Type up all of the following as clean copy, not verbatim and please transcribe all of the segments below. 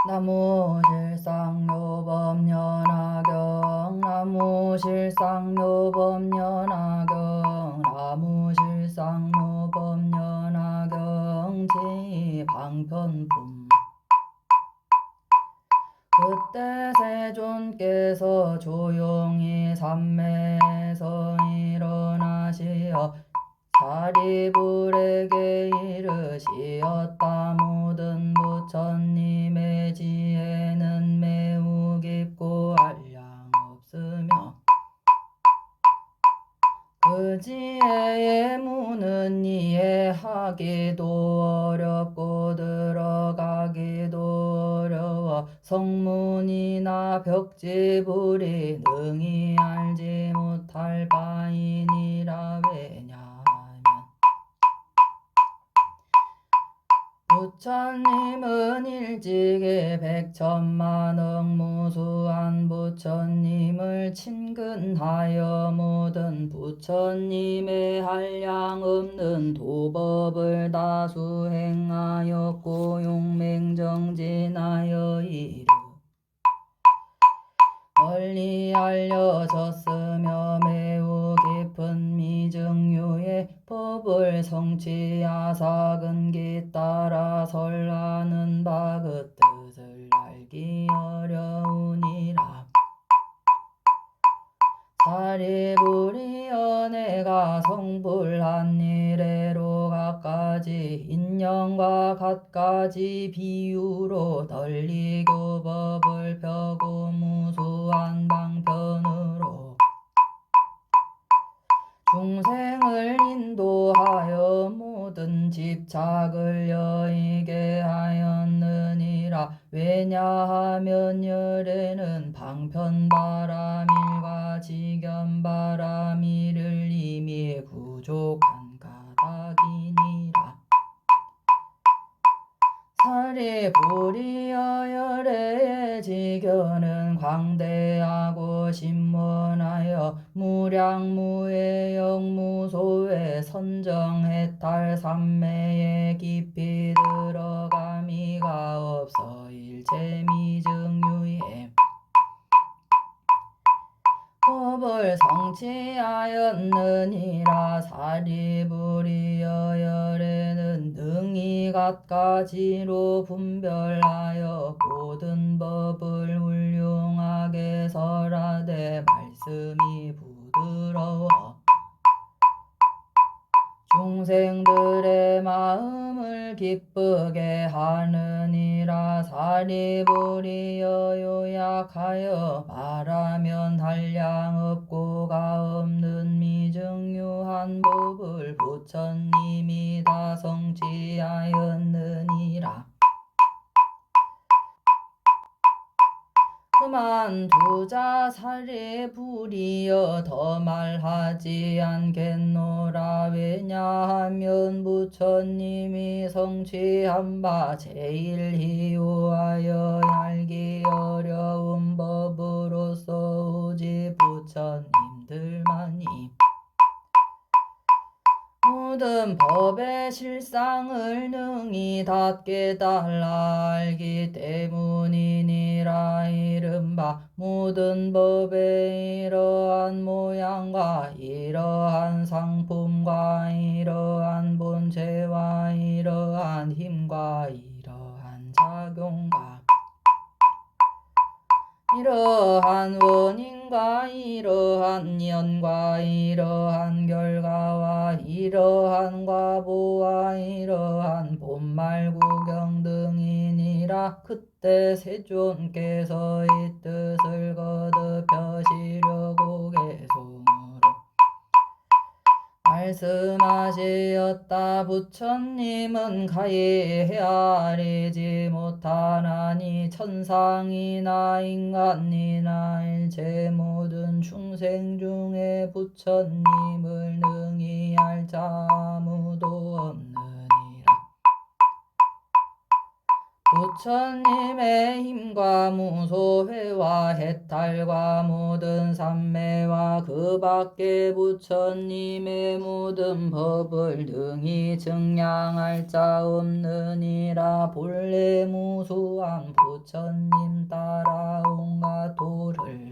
나무실상묘법연화경 나무실상묘법연화경 나무실상묘법연화경 제2방편품. 그때 세존께서 조용히 산매에서 일어나시어 사리불에게 이르시었다. 모든 부처님의 지혜는 매우 깊고 한량 없으며 그 지혜의 문은 이해하기도 어렵고 들어가기도 어려워 성문이나 벽지불이 능히 알지 못할 바이니라. 왜냐하면 부처님은 일찍이 백천만억 무수한 부처님을 친근하여 모든 부처님의 한량 없는 도법을 다 수행하였고 용맹정진하여 이르 널리 알려졌으며 매우 깊은 미증유의 법을 성취하사 근기 따라 설하는 바 그 뜻을 알기 어려우니라. 사리불이여 내가 성불한 이래로 갖가지 인연과 갖가지 비유로 널리 교법을 펴고 무수한 방편으로 중생을 인도하여 모든 집착을 여의게 하였느니라. 왜냐하면 열에는 방편바람일과 직연바람일을 이미 부족한 까닭이니라. 사리불이여 열애의 지견은 광대하고 신문하여 무량무의 영무소의 선정해탈 삼매에 깊이 들어가미가 없어 일체미증유에 법을 성취하였느니라. 사리불이여 열에는 능히 갖가지로 분별하여 모든 법을 훌륭하게 설하되 말씀이 부드러워 중생들의 마음을 기쁘게 하느니라. 사리불이여 요약하여 말하면 한량 없고가 없는 미증유한 법을 부처님이 다 성취하였느니라. 그만두자. 사리불이여 더 말하지 않겠노라. 왜냐하면 부처님이 성취한 바 제일 희유하여 알기 어려운 법으로서 오직 부처님들만이 모든 법의 실상을 능히 다 깨달아 알기 때문이니라. 이른바 모든 법의 이러한 모양과 이러한 상품과 이러한 본체와 이러한 힘과 이러한 작용과 이러한 원인과 이러한 연과 이러한 결과와 이러한 과보와 이러한 본말구경 등이니라. 그때 세존께서 이 뜻을 거듭하시려고 개송으로 말씀하시었다. 부처님은 가히 헤아리지 못하나니 천상이나 인간이나 일체 모든 중생 중에 부처님을 능히 알 자 아무도 없느니라. 부처님의 힘과 무소회와 해탈과 모든 삼매와 그 밖에 부처님의 모든 법을 능히 증량할 자 없느니라. 본래 무수한 부처님 따라 온갖 도를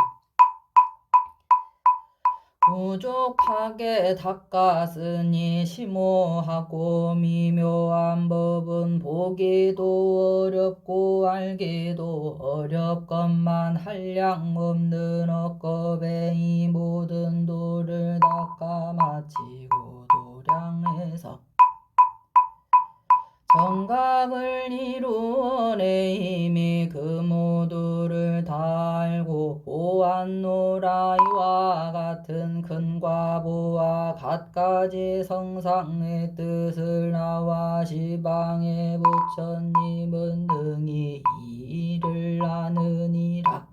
부족하게 닦았으니 심오하고 미묘한 법은 보기도 어렵고 알기도 어렵건만 한량 없는 억겁에 이 모든 도를 닦아 마치고 도량해서 정각을 이루어내 이미 그 모두를 다 알고 보았노라. 이와 같은 큰 과보와 갖가지 성상의 뜻을 나와 시방의 부처님은 능히 이 일을 아느니라.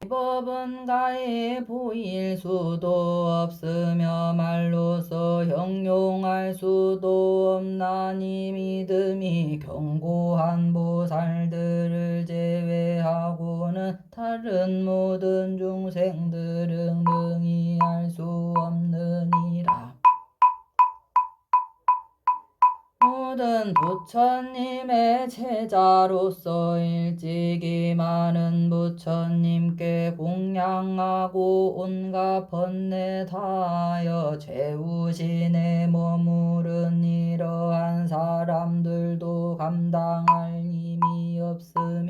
이 법은 가히 보일 수도 없으며 말로서 형용할 수도 없나니 믿음이 견고한 보살들을 제외하고는 다른 모든 중생들은 능히 알 수 없느니라. 모든 부처님의 제자로서 일찍이 많은 부처님께 공양하고 온갖 번뇌 다하여 죄우신에 머무른 이러한 사람들도 감당할 힘이 없으며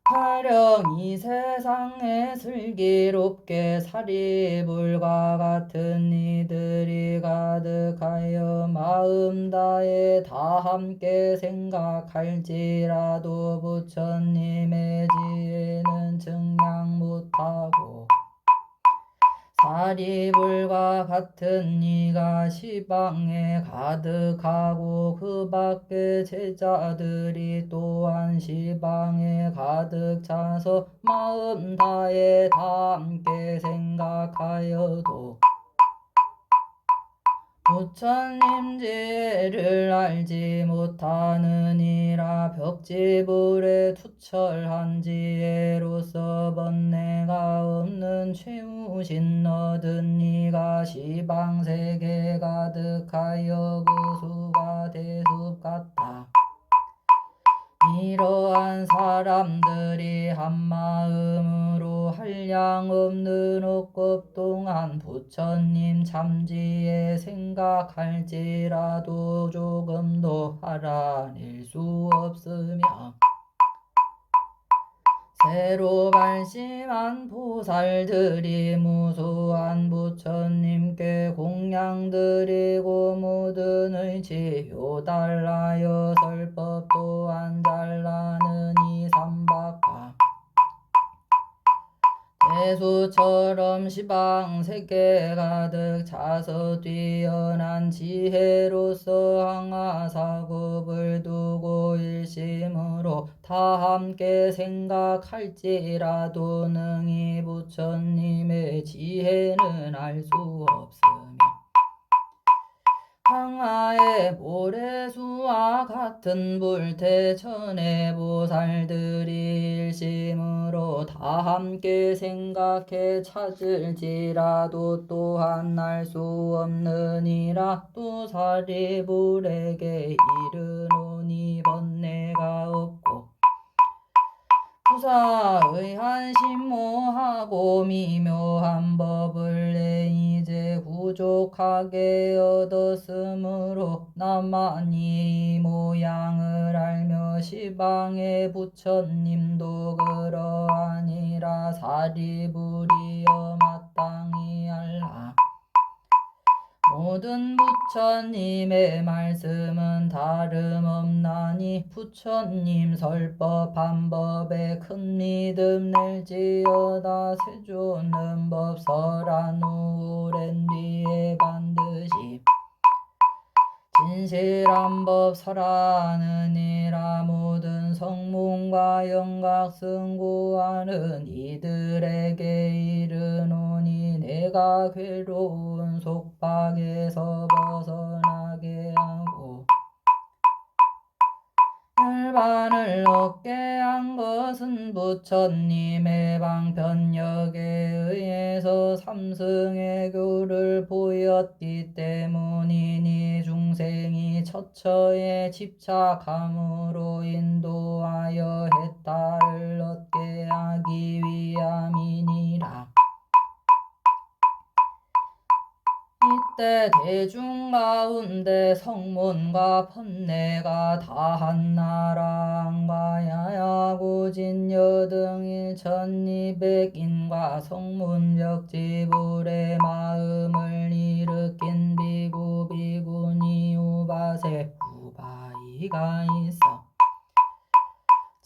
가령 이 세상에 슬기롭게 사리불과 같은 이들이 가득하여 마음 다해 다 함께 생각할지라도 부처님의 지혜는 증량 못하고 사리불과 같은 이가 시방에 가득하고 그 밖에 제자들이 또한 시방에 가득 차서 마음 다해 다 함께 생각하여도 부처님 지혜를 알지 못하느니라. 벽지불에 투철한 지혜로서 번뇌가 없는 최우신 얻은 이가 시방세계 가득하여 그 수가 대숲 같다. 이러한 사람들이 한마음으로 한량 없는 억겁 동안 부처님 참지에 생각할지라도 조금도 알아낼 수 없으며 새로 발심한 보살들이 무수한 부처님께 공양드리고 모든 의지 요달라여 설법 또한 잘나느니 삼박과 대수처럼 시방세계 가득 차서 뛰어난 지혜로서 항아사급을 두고 일심으로 다 함께 생각할지라도 능히 부처님의 지혜는 알 수 없으며 황하의 모래수와 같은 불태천의 보살들이 일심으로 다 함께 생각해 찾을지라도 또한 알 수 없느니라. 또 사리불에게 이르노니 번뇌가 없고 부사의한 심오하고 미묘한 법을 내 이제 부족하게 얻었으므로 나만이 이 모양을 알며 시방의 부처님도 그러하니라. 사리불이여 마땅히 알라. 모든 부처님의 말씀은 다름없나니 부처님 설법 한 법에 큰 믿음 낼지어다. 세조는 법설한 후 오랜 뒤에 반드시 진실한 법 설하느니라. 모든 성문과 영각 승구하는 이들에게 이르노니 내가 괴로운 속박에서 벗어나게 하고 혈반을 얻게 한 것은 부처님의 방편력에 의해서 삼승의 교를 보였기 때문이니 중생이 처처에 집착함으로 인도하여 해탈을 얻게 하기 위함이니라. 이때 대중 가운데 성문과 번뇌가 다한 나라왕과 야야고진 여등 1200인과 성문벽지불의 마음을 일으킨 비구 비구니 우바세 우바이가 있어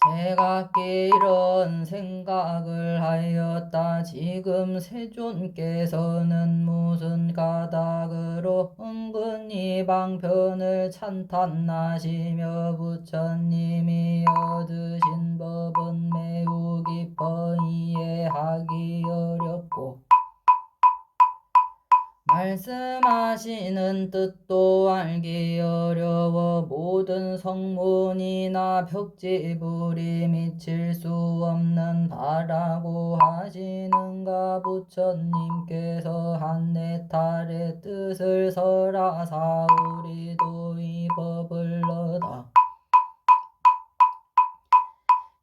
제각기 이런 생각을 하였다. 지금 세존께서는 무슨 까닭으로 은근히 방편을 찬탄하시며 부처님이 얻으신 법은 매우 깊어 이해하기 어렵고 말씀하시는 뜻도 알기 어려워 모든 성문이나 벽지불이 미칠 수 없는 바라고 하시는가. 부처님께서 한네탈의 뜻을 설하사 우리도 이 법을 얻어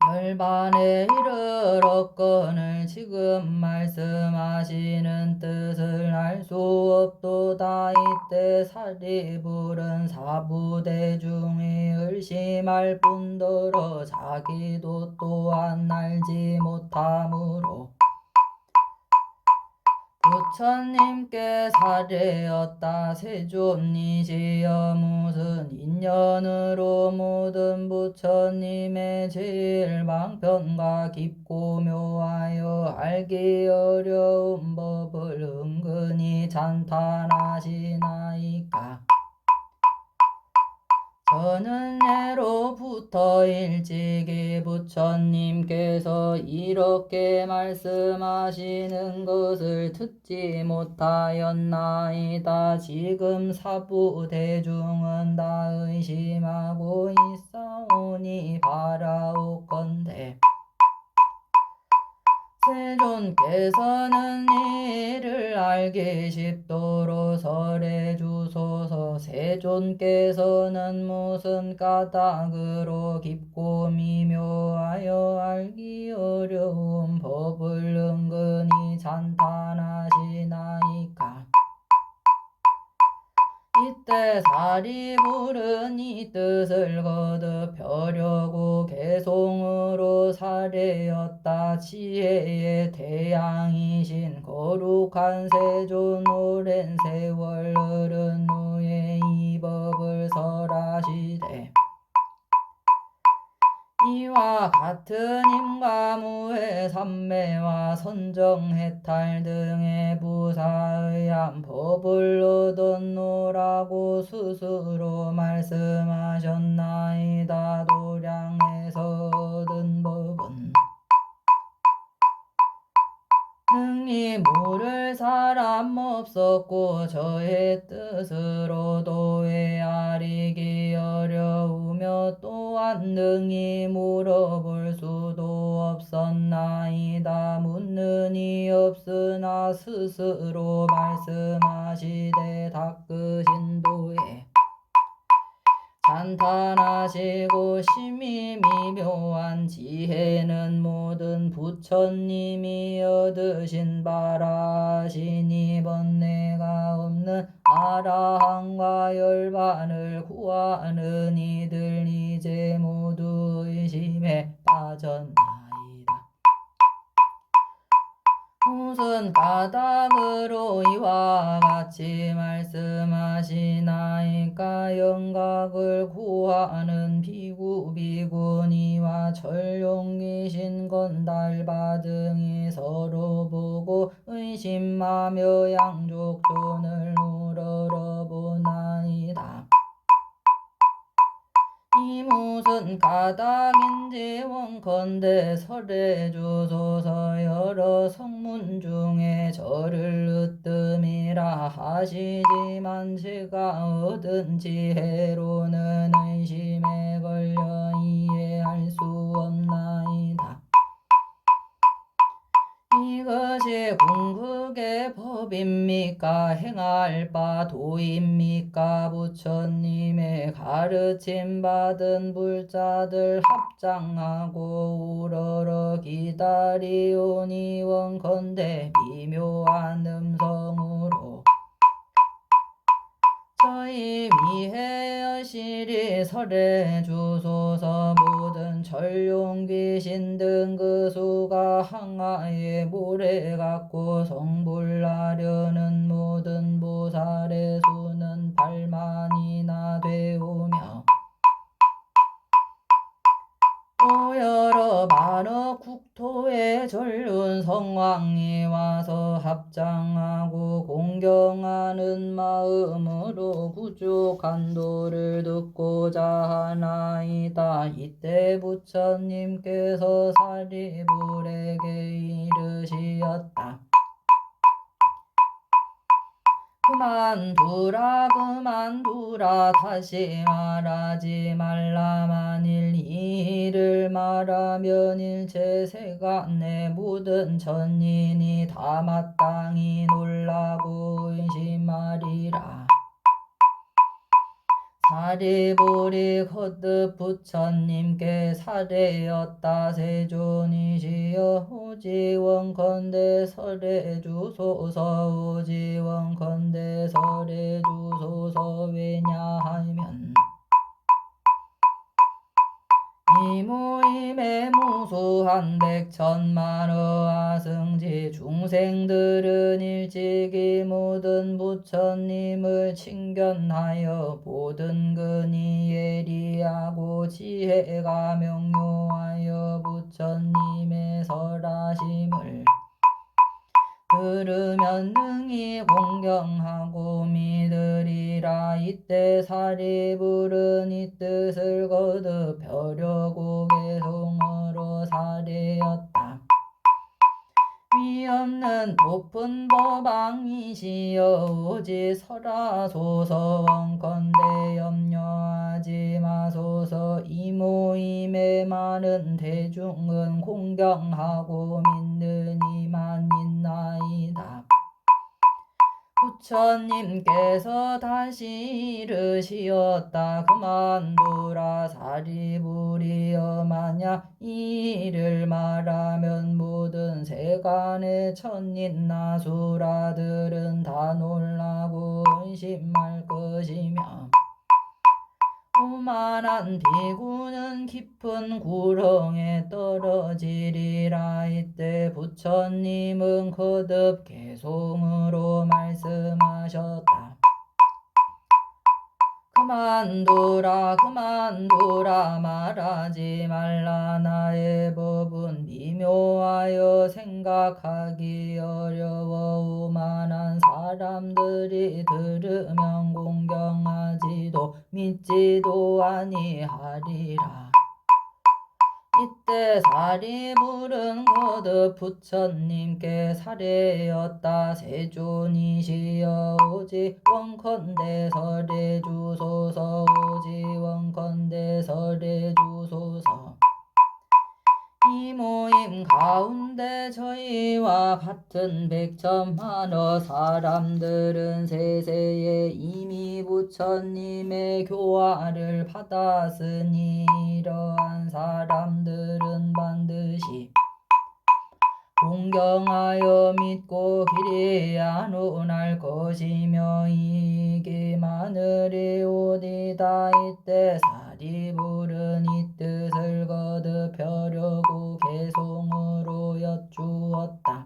열반에 이르렀거늘 지금 말씀하시는 뜻을 알 수 없도다. 이때 사리불은 사부대중이 의심할 뿐더러 자기도 또한 알지 못하므로 부처님께 사례었다. 세존이시여 무슨 인연으로 모든 부처님의 제일 방편과 깊고 묘하여 알기 어려운 법을 은근히 찬탄하시나이까. 저는 예로부터 일찍이 부처님께서 이렇게 말씀하시는 것을 듣지 못하였나이다. 지금 사부대중은 다 의심하고 있사오니 바라옵건대 세존께서는 이를 알기 쉽도록 설해주소서. 세존께서는 무슨 까닭으로 깊고 미묘하여 알기 어려운 법을 은근히 찬탄하시나이까. 이때 사리불은 이 뜻을 거듭하려고 개송으로 사례였다. 지혜의 태양이신 거룩한 세존 오랜 세월 흐른 후에 이 법을 설하시되 이와 같은 임과 무해 삼매와 선정해탈 등의 부사의한 법을 얻었노라고 스스로 말씀하셨나이다. 도량에서 얻은 법은 능히 물을 사람 없었고 저의 뜻으로 도외아리기 어려우며 또한 능히 물어볼 수도 없었나이다. 묻는이 없으나 스스로 말씀하시되 닦으신 도에 찬탄하시고 심히 미묘한 지혜는 모든 부처님이 얻으신 바라 하시니 번뇌가 없는 아라한과 열반을 구하는 이들 이제 모두 의심에 빠졌나이다. 무슨 까닭으로 이와 같이 말씀하시나이까. 영각을 구하는 비구 비구니와 전룡귀신 건달바 등이 서로 보고 의심하며 양족존을 우러러보나이다. 이 무슨 까닭인지 원컨대 설해 주소서. 여러 성문 중에 저를 으뜸이라 하시지만 제가 얻은 지혜로는 의심에 걸려 이해할 수 없나이다. 이것이 궁극의 법입니까? 행할 바 도입니까? 부처님의 가르침 받은 불자들 합장하고 우러러 기다리오니 원컨대 미묘한 음성으로 저희 미해 여실이 설해 주소서. 모든 전룡귀신 등 그 수가 항아에 모래 같고 성불나려는 모든 보살의 수는 8만이나 되오며 또 여러 만억 국토의 전륜 성왕이 와서 합장하고 공경하는 마음으로 부족한 도를 듣고자 하나이다. 이때 부처님께서 사리불에게 이르시었다. 그만두라 다시 말하지 말라. 만일 이 일을 말하면 일체 세간의 모든 천인이 다 마땅히 놀라고 의심하리라. 사리불이 거듭 부처님께 사례였다. 세존이시여 오지 원컨대 설해 주소서. 오지 원컨대 설해 주소서. 왜냐하면 이 모임에 무수한 백천만어 아승지 중생들은 일찍이 모든 부처님을 칭견하여 모든 근이 예리하고 지혜가 명료하여 부처님의 설하심을 들으면 능히 공경하고 믿으리라. 이때 사리불은 이 뜻을 거듭 벼려고 개송으로 사례였다. 위없는 높은 법왕이시여 오직 설하소서. 원컨대 염려하지 마소서. 이 모임에 많은 대중은 공경하고 믿는 이만 있나이다. 부처님께서 다시 이르시었다. 그만두라 사리불이여. 만약 이 일을 말하면 모든 세간의 천인 나수라들은 다 놀라고 의심할 것이며 오만한 비구는 깊은 구렁에 떨어지리라. 이때 부처님은 거듭 개송으로 말씀하셨다. 그만두라 말하지 말라. 나의 법은 미묘하여 생각하기 어려워 오만한 사람들이 들으면 공경하지도 믿지도 아니하리라. 이때 사리불은 거듭 부처님께 사례였다. 세존이시여 오직 원컨대 설해 주소서. 오직 원컨대 설해 주소서. 이 모임 가운데 저희와 같은 백천만어 사람들은 세세에 이미 부처님의 교화를 받았으니 이러한 사람들은 반드시 공경하여 믿고 길이 안온할 것이며 이익이 많으리오디다. 이때 사리불은 이 뜻을 거듭 벼려고 개송으로 여쭈었다.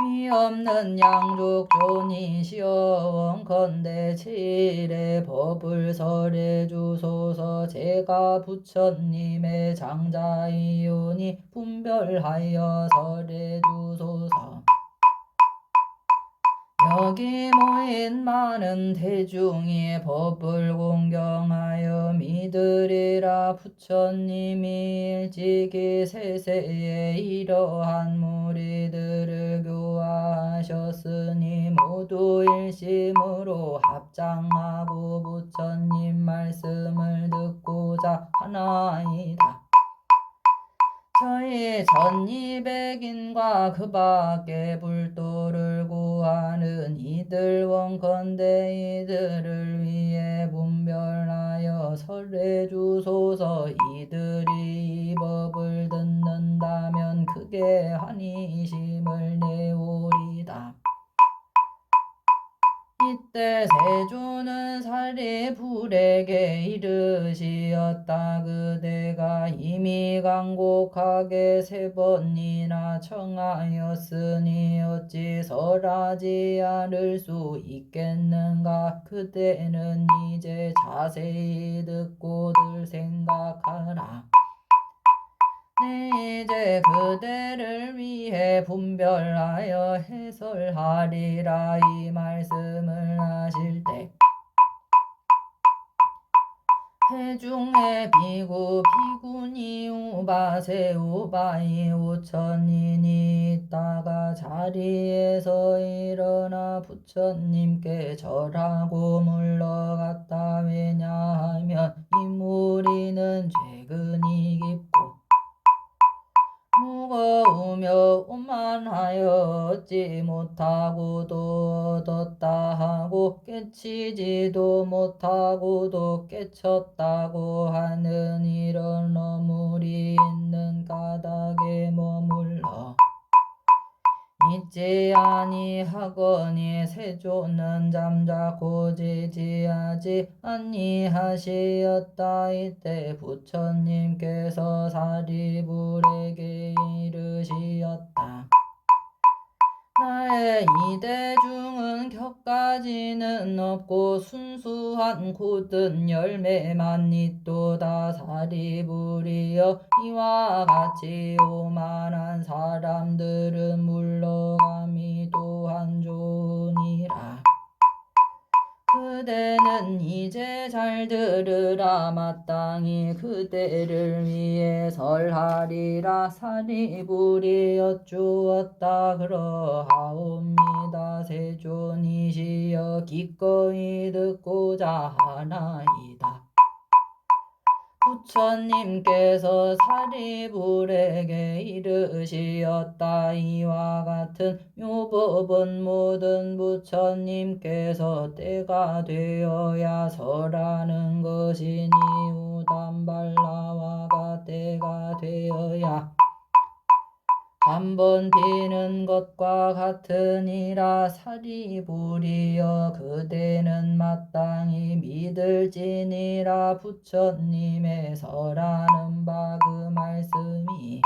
위없는 양족존이시여 원컨대 제1의 법을 설해 주소서. 제가 부처님의 장자이오니 분별하여 설해 주소서. 여기 모인 많은 대중이 법을 공경하여 믿으리라. 부처님이 일찍이 세세에 이러한 무리들을 교화하셨으니 모두 일심으로 합장하고 부처님 말씀을 듣고자 하나이다. 저희 전이백인과 그 밖에 불도를 구하는 이들 원컨대 이들을 위해 분별하여 설해 주소서. 이들이 이 법을 듣는다면 크게 환희심을 내오리다. 이때 세조는 사리불에게 이르시었다. 그대가 이미 간곡하게 3번이나 청하였으니 어찌 설하지 않을 수 있겠는가. 그대는 이제 자세히 듣고들 생각하라. 네, 이제 그대를 위해 분별하여 해설하리라. 이 말씀을 하실 때 회중의 비구 비구니 우바세 우바이 5천인이 있다가 자리에서 일어나 부처님께 절하고 물러갔다. 왜냐하면 이 무리는 죄근이 깊고 무거우며 오만하여 얻지 못하고도 얻었다 하고 깨치지도 못하고도 깨쳤다고 하는 이런 어물이 있는 까닭에 머물러 있지 아니하거니 세조는 잠자코 지지하지 아니하시었다. 이때 부처님께서 사리불에게 이르시었다. 나의 이대중은 격가지는 없고 순수한 곧은 열매만 있도다. 사리불이여 이와 같이 오만한 사람들은 물러감이 또한 좋으니라. 그대는 이제 잘 들으라. 마땅히 그대를 위해 설하리라. 사리불이 여쭈었다. 그러하옵니다. 세존이시여 기꺼이 듣고자 하나이다. 부처님께서 사리불에게 이르시었다. 이와 같은 묘법은 모든 부처님께서 때가 되어야 설하는 것이니 우담발라와가 때가 되어야 한번 비는 것과 같으니라. 사리불이여 그대는 마땅히 믿을지니라. 부처님의 설하는 바 그 말씀이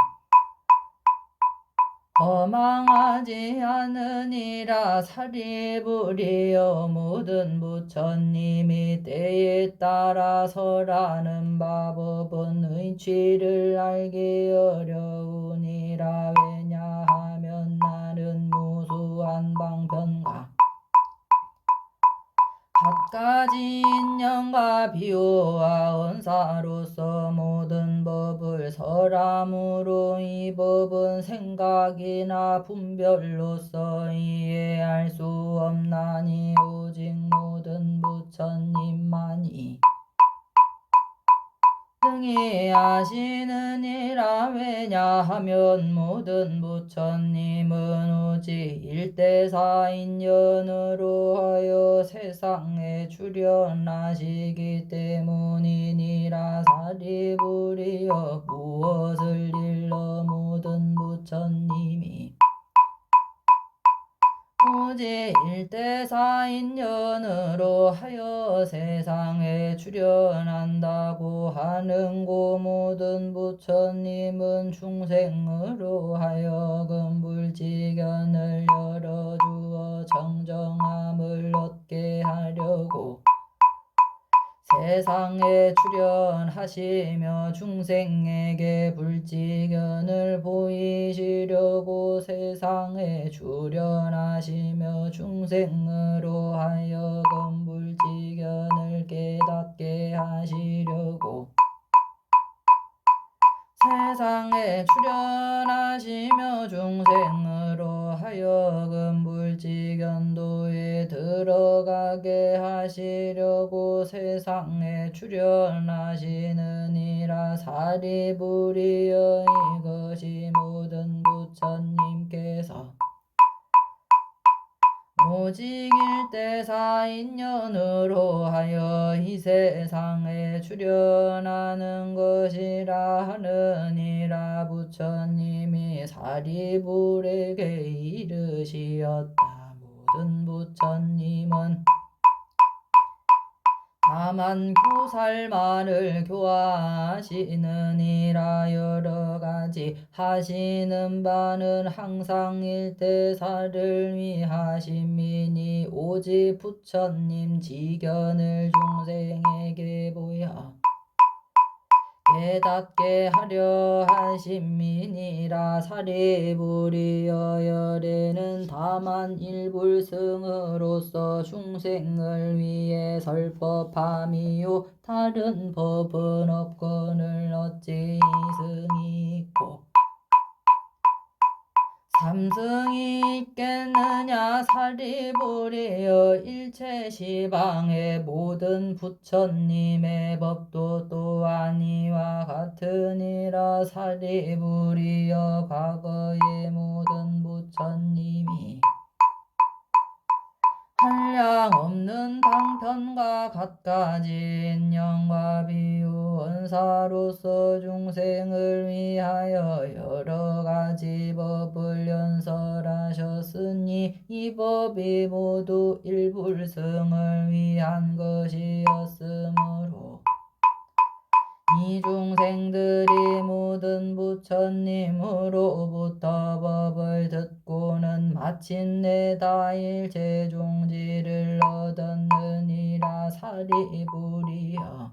허망하지 않으니라. 사리불이여 모든 부처님이 때에 따라 설하는 바법은 의취를 알기 어려우니라. 왜냐하면 나는 무수한 방편과 갖가지 인연과 비호와 언사로서 모든 법을 설함으로 이 법은 생각이나 분별로서 이해할 수 없나니 오직 모든 부처님만이 등이 하시느니라. 왜냐하면 모든 부처님은 오직 일대사인연으로 하여 세상에 출현하시기 때문이니라. 사리불이여 무엇을 일러 모든 부처님이 오직 일대사인연으로 하여 세상에 출현한다고 하는고. 모든 부처님은 중생으로 하여금 불지견을 열어주어 정정함을 얻게 하려고 세상에 출현하시며 중생에게 불지견을 보이시려고 하여 세상에 출현하시며 중생으로 하여금 불지견을 깨닫게 하시려고 세상에 출현하시며 중생으로 하여금 불지견도에 들어가게 하시려고 세상에 출현하시느니라. 사리부리여 이것이 모든 부처님께서 오직 일대사인연으로 하여 이 세상에 출현하는 것이라 하느니라. 부처님이 사리불에게 이르시었다. 모든 부처님은 다만 교살만을 교화하시느니라. 여러가지 하시는 바는 항상 일대사를 위하심이니 오직 부처님 지견을 중생에게 보여 깨닫게 하려 하심이니라. 사리부리여 열애는 다만 일불승으로서 중생을 위해 설법함이요 다른 법은 없거늘 어찌 이승이 있고 삼승이 있겠느냐. 사리부리여 일체시방의 모든 부처님의 법도 또한 이와 같으니라. 사리부리여 과거의 모든 부처님이 한량없는 방편과 갖가지 인연과 비유 원사로서 중생을 위하여 여러가지 법을 연설하셨으니 이 법이 모두 일불승을 위한 것이었으므로 이 중생들이 모든 부처님으로부터 법을 듣고는 마침내 다 일체종지를 얻었느니라. 사리부리여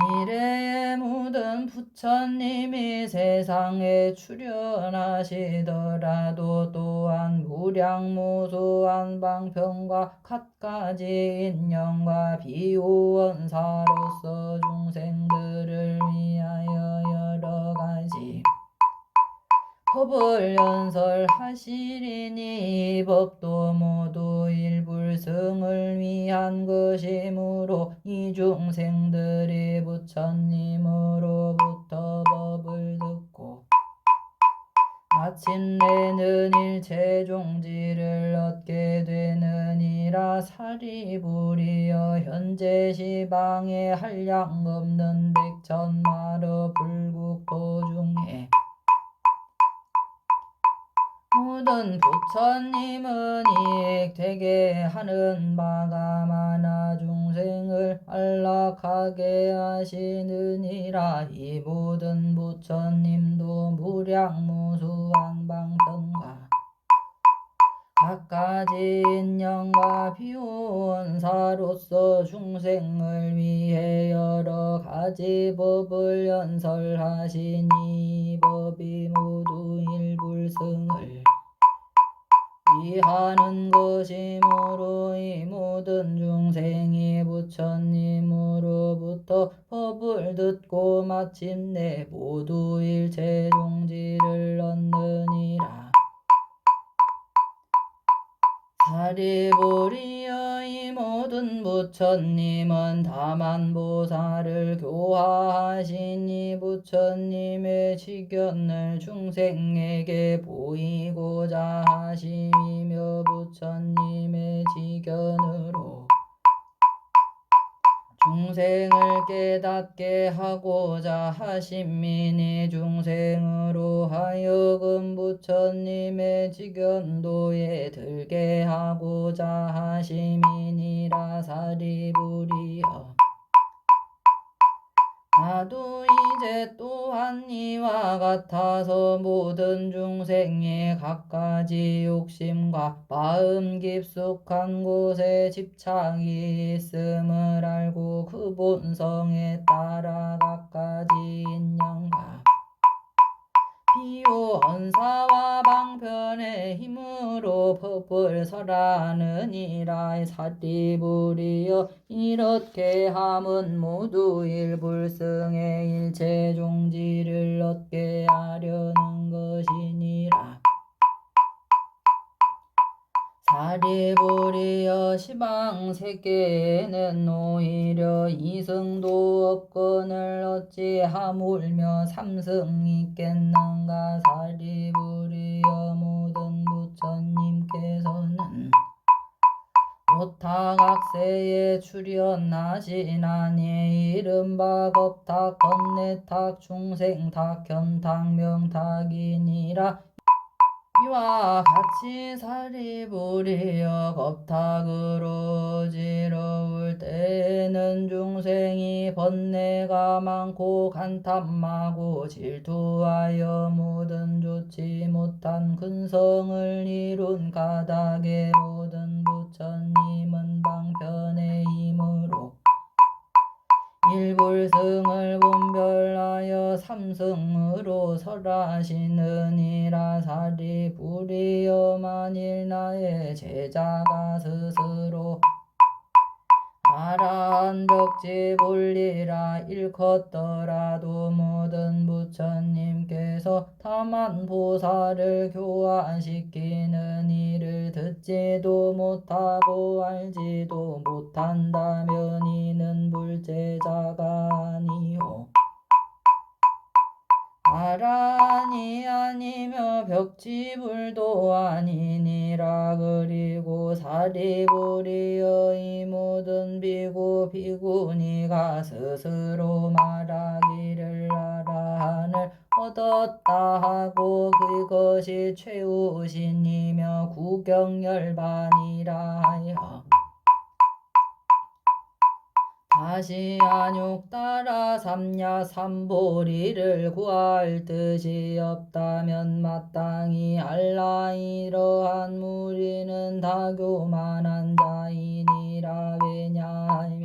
미래의 모든 부처님이 세상에 출현하시더라도 또한 무량무수한 방편과 갖가지 인연과 비유원사로서 중생들을 위하여 여러가지 법을 연설하시리니 이 법도 모두 일불승을 위한 것이므로 이 중생들이 부처님으로부터 법을 듣고 마침내는 일체종지를 얻게 되느니라. 사리부리여 현재 시방에 한량없는 백천마르 불국토 중에 모든 부처님은 이익되게 하는 바가 많아 중생을 안락하게 하시느니라. 이 모든 부처님도 무량무수한 방편과 갖가지 인연과 비유원사로서 중생을 위해 여러가지 법을 연설하시니 이 법이 모두 일불승을 위하는 것이므로 이 모든 중생이 부처님으로부터 법을 듣고 마침내 모두 일체종지를 얻느니라. 사리부리여 이 모든 부처님은 다만 보살을 교화하시니 부처님의 지견을 중생에게 보이고자 하심이며 부처님의 지견으로 중생을 깨닫게 하고자 하심이니 중생으로 하여금 부처님의 지견도에 들게 하고자 하심이니라. 사리부리여 나도 이제 또한 이와 같아서 모든 중생이 갖가지 욕심과 마음 깊숙한 곳에 집착이 있음을 알고 그 본성에 따라 갖가지 인연과 언사와 방편의 힘으로 법을 설하느니라. 사리부리여 이렇게 함은 모두 일불승의 일체종지를 얻게 하려는 것이니라. 사리부리여 시방세계에는 오히려 이승도 업권을 얻지 하물며 삼승이 있겠는가. 사리부리여 모든 부처님께서는 오탁악세에 출현하시나니 이른바 겁탁, 건네탁, 중생탁, 견탁, 명탁이니라. 이와 같이 사리부리여 겁탁으로 어지러울 때에는 중생이 번뇌가 많고 간탐하고 질투하여 모든 좋지 못한 근성을 이룬 가닥의 모든 부처님은 방편의 힘으로 일불승을 분별하여 삼승으로 설하시느니라. 사리부리여 만일 나의 제자가 스스로 아라한 벽지 볼리라 일컫더라도 모든 부처님께서 다만 보살을 교화시키는 일을 듣지도 못하고 알지도 못한다면 이는 불제자가 아니요 아라한이 아니며 벽지불도 아니니라. 그리고 사리부리여 이 모든 비구 비구니가 스스로 말하기를 아라한을 얻었다 하고 그것이 최우신이며 구경열반이라 하여 다시 안욕 따라 삼야 삼보리를 구할 뜻이 없다면 마땅히 알라. 이러한 무리는 다 교만한 자이니라. 왜냐하면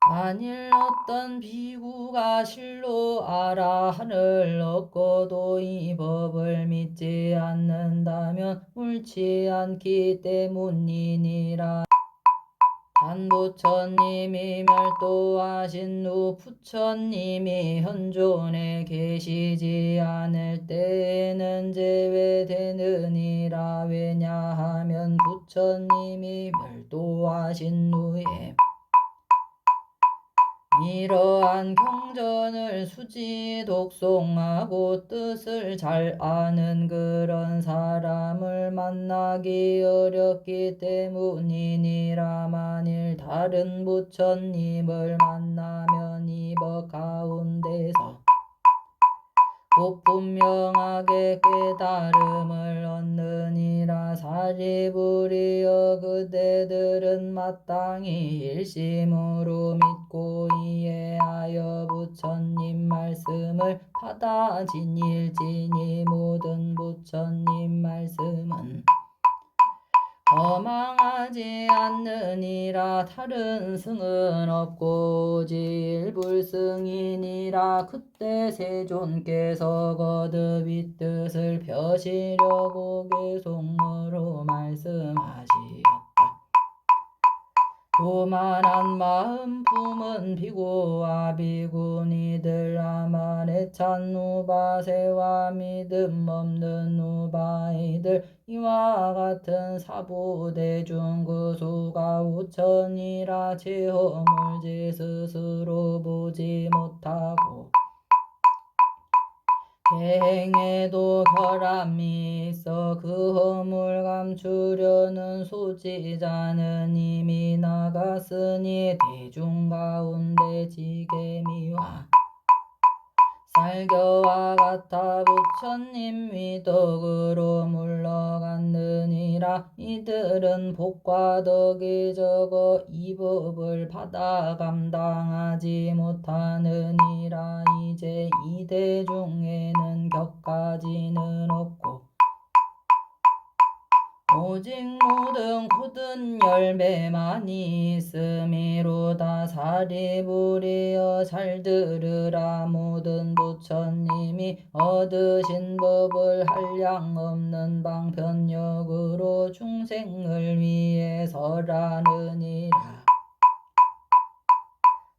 만일 어떤 비구가 실로 아라한을 얻고도 이 법을 믿지 않는다면 옳지 않기 때문이니라. 단 부처님이 멸도하신 후 부처님이 현존에 계시지 않을 때에는 제외되느니라. 왜냐하면 부처님이 멸도하신 후에 이러한 경전을 수지 독송하고 뜻을 잘 아는 그런 사람을 만나기 어렵기 때문이니라. 만일 다른 부처님을 만나면 이 법 가운데서 곧 분명하게 깨달음을 얻느니라. 사리부리여 그대들은 마땅히 일심으로 믿고 이해하여 부처님 말씀을 받아 진일지니 모든 부처님 말씀은 허망하지 않느니라. 다른 승은 없고 오직 일불승이니라. 그때 세존께서 거듭 이 뜻을 펴시려고 계속으로 말씀하시었다. 교만한 마음 품은 비구와 비구니들 아만의 찬 우바세와 믿음 없는 우바이들 이와 같은 사부대중 그 수가 5천이라 체험을지 스스로 보지 못하고 대행에도 결함이 있어 그 허물 감추려는 소지자는 이미 나갔으니 대중 가운데 지게미와 살겨와 같아 부처님 위덕으로 물러갔느니라. 이들은 복과 덕이 적어 이 법을 받아 감당하지 못하느니라. 이제 이 대중에는 격가지는 없고 오직 모든 굳은 열매만이 있음이로다. 사리부리여 잘 들으라. 모든 부처님이 얻으신 법을 한량 없는 방편력으로 중생을 위해서라느니라.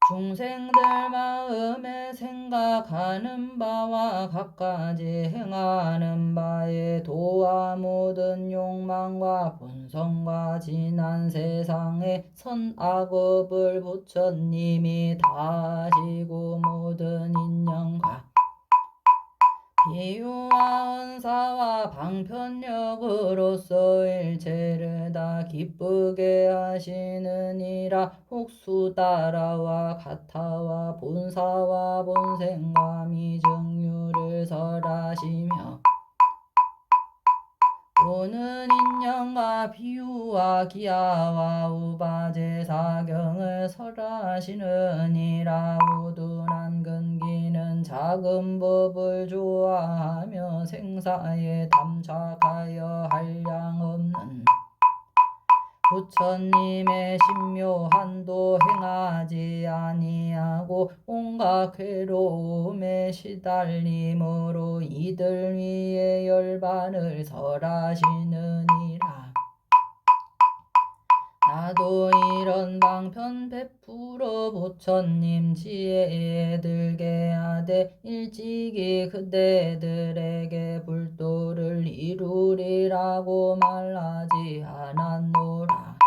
중생들 마음에 생각하는 바와 갖가지 행하는 바에 도와 모든 욕망과 본성과 지난 세상의 선악업을 부처님이 다 하시고 모든 인연과 비유와 언사와 방편력으로서 일체를 다 기쁘게 하시느니라. 혹수따라와 가타와 본사와 본생과 미증유를 설하시며 오는 인연과 비유와 기하와 우바제사경을 설하시느니라. 우둔한 근기는 작은 법을 좋아하며 생사에 담착하여 한량 없는 부처님의 신묘한도 행하지 아니하고 온갖 괴로움에 시달림으로 이들 위에 열반을 설하시느니라. 나도 이런 방편 베풀어 부처님 지혜에 들게 하되 일찍이 그대들에게 불도를 이루리라고 말하지 않았노라.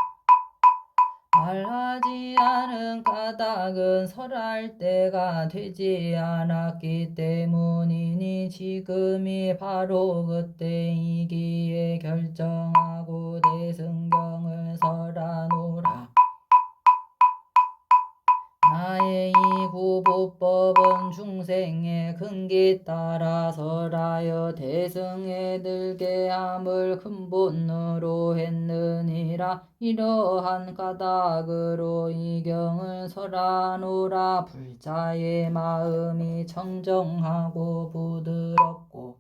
말하지 않은 까닭은 설할 때가 되지 않았기 때문이니 지금이 바로 그때이기에 결정하고 대승경을 설하노라. 나의 이 구부법은 중생의 근기 따라 설하여 대승에 들게 함을 근본으로 했느니라. 이러한 까닭으로 이 경을 설하노라. 불자의 마음이 청정하고 부드럽고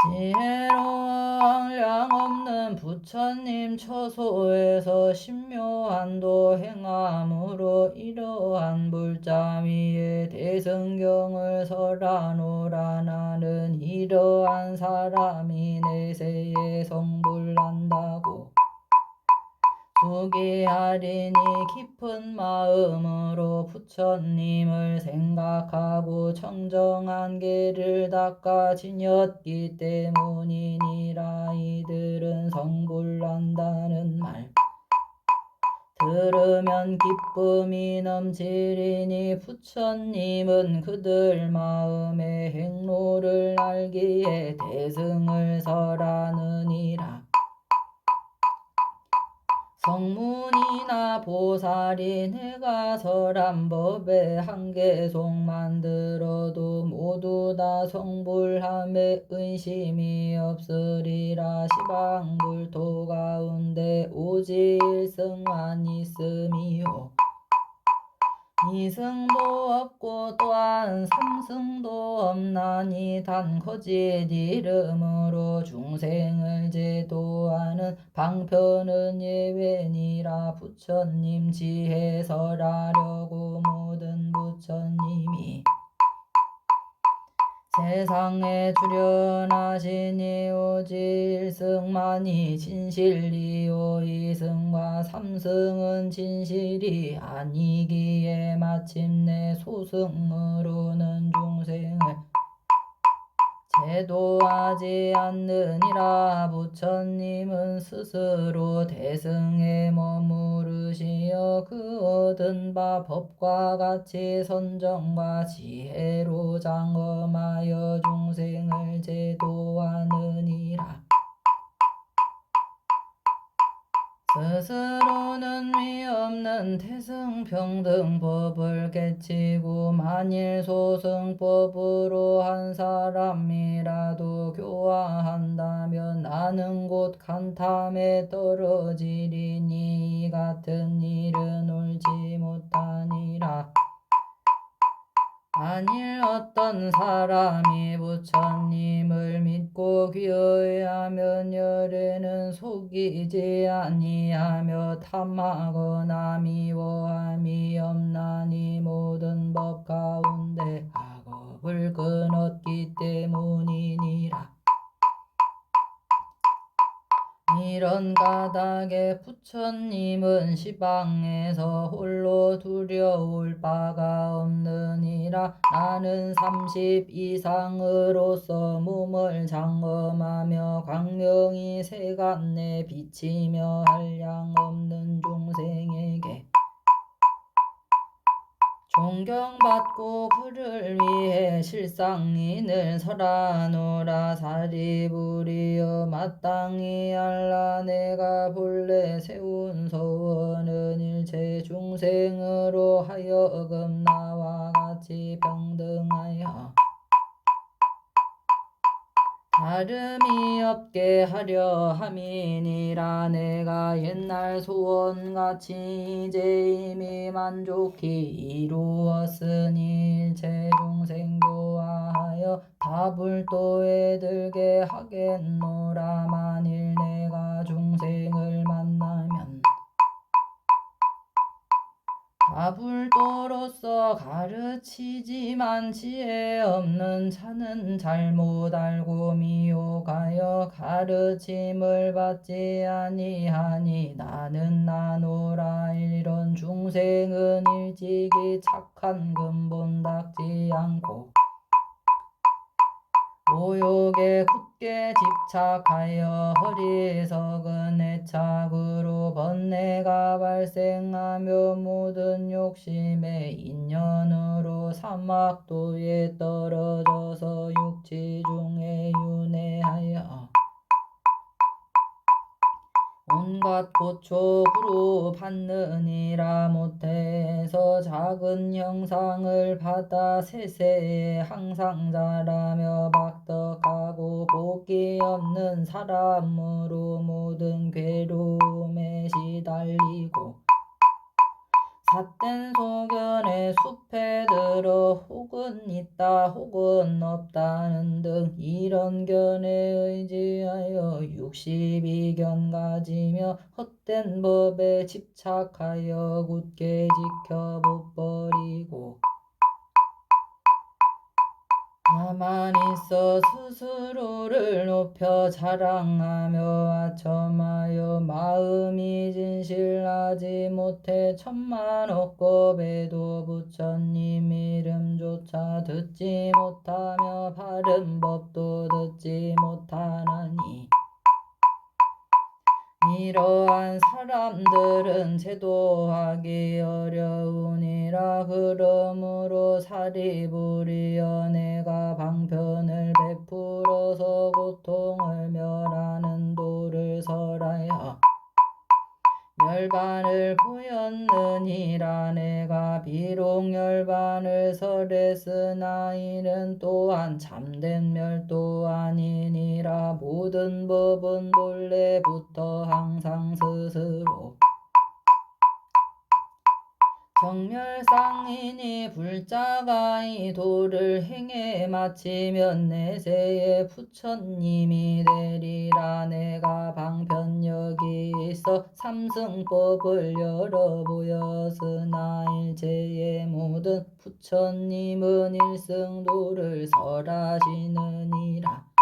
지혜로워 한량 없는 부처님 처소에서 신묘한도 행함으로 이러한 불자 위에 대승경을 설하노라. 나는 이러한 사람이 내세에 성불한다고 수기하리니 깊은 마음으로 부처님을 생각하고 청정한 계를 닦아 지녔기 때문이니라. 이들은 성불한다는 말 들으면 기쁨이 넘치리니 부처님은 그들 마음의 행로를 알기에 대승을 설하느니라. 성문이나 보살이 내가 설한 법에 한 개속 만들어도 모두 다 성불함에 의심이 없으리라. 시방불토 가운데 오직 일승만 있음이요 이승도 없고 또한 삼승도 없나니 단 거짓 이름으로 중생을 제도하는 방편은 예외니라. 부처님 지혜 설하려고 모든 부처님이 세상에 출현하시니 오직 일승만이 진실이요 이승과 삼승은 진실이 아니기에 마침내 소승으로는 중생을 제도하지 않느니라. 부처님은 스스로 대승에 머무르시어 그 얻은 바 법과 같이 선정과 지혜로 장엄하여 중생을 제도하느니라. 스스로는 위없는 태승평등법을 깨치고 만일 소승법으로 한 사람이라도 교화한다면 나는 곧 간탐에 떨어지리니 이 같은 일은 옳지 못하니라. 만일 어떤 사람이 부처님을 믿고 귀의하면 열에는 속이지 아니하며 탐하거나 미워함이 없나니 모든 법 가운데 악업을 끊었기 때문이니라. 이런 까닭에 부처님은 시방에서 홀로 두려울 바가 없느니라. 나는 30 이상으로서 몸을 장엄하며 광명이 세간내 비치며 한량없는 중생에게 존경받고 그를 위해 실상인을 설하노라. 사리부리여 마땅히 알라. 내가 본래 세운 소원은 일체 중생으로 하여금 나와 같이 평등하여 다름이 없게 하려 함이니라. 내가 옛날 소원같이 이제 이미 만족히 이루었으니 일체 중생 교화하여 다불도에 들게 하겠노라. 만일 내가 중생을 만나면 다불도로서 가르치지만 지혜 없는 자는 잘못 알고 미혹하여 가르침을 받지 아니하니 나는 나노라. 이런 중생은 일찍이 착한 근본 닦지 않고 오욕에 굳게 집착하여 어리석은 애착으로 번뇌가 발생하며 모든 욕심의 인연으로 사막도에 떨어져서 육지 중에 윤회하여 온갖 고초로 받느니라. 못해서 작은 형상을 받아 세세에 항상 자라며 박덕하고 복이 없는 사람으로 모든 괴로움에 시달리고 삿된 소견의 숲에 들어 혹은 있다 혹은 없다는 등 이런 견에 의지하여 62견 가지며 헛된 법에 집착하여 굳게 지켜 못 버리고 가만히 있어 스스로를 높여 자랑하며 아첨하여 마음이 진실하지 못해 천만억 겁에도 부처님 이름조차 듣지 못하며 바른 법도 듣지 못하나니 이러한 사람들은 제도하기 어려우니라. 그러므로 사리부리여 내가 방편을 베풀어서 고통을 멸하는 도를 설하여 열반을 보였느니라. 내가 비록 열반을 설했으나 이는 또한 참된 멸도 아니니라. 모든 법은 본래부터 항상 스스로 정멸상이니 불자가 이 도를 행해 마치면 내세에 부처님이 되리라. 내가 방편력이 있어 삼승법을 열어보였으나 일체의 모든 부처님은 일승도를 설하시느니라.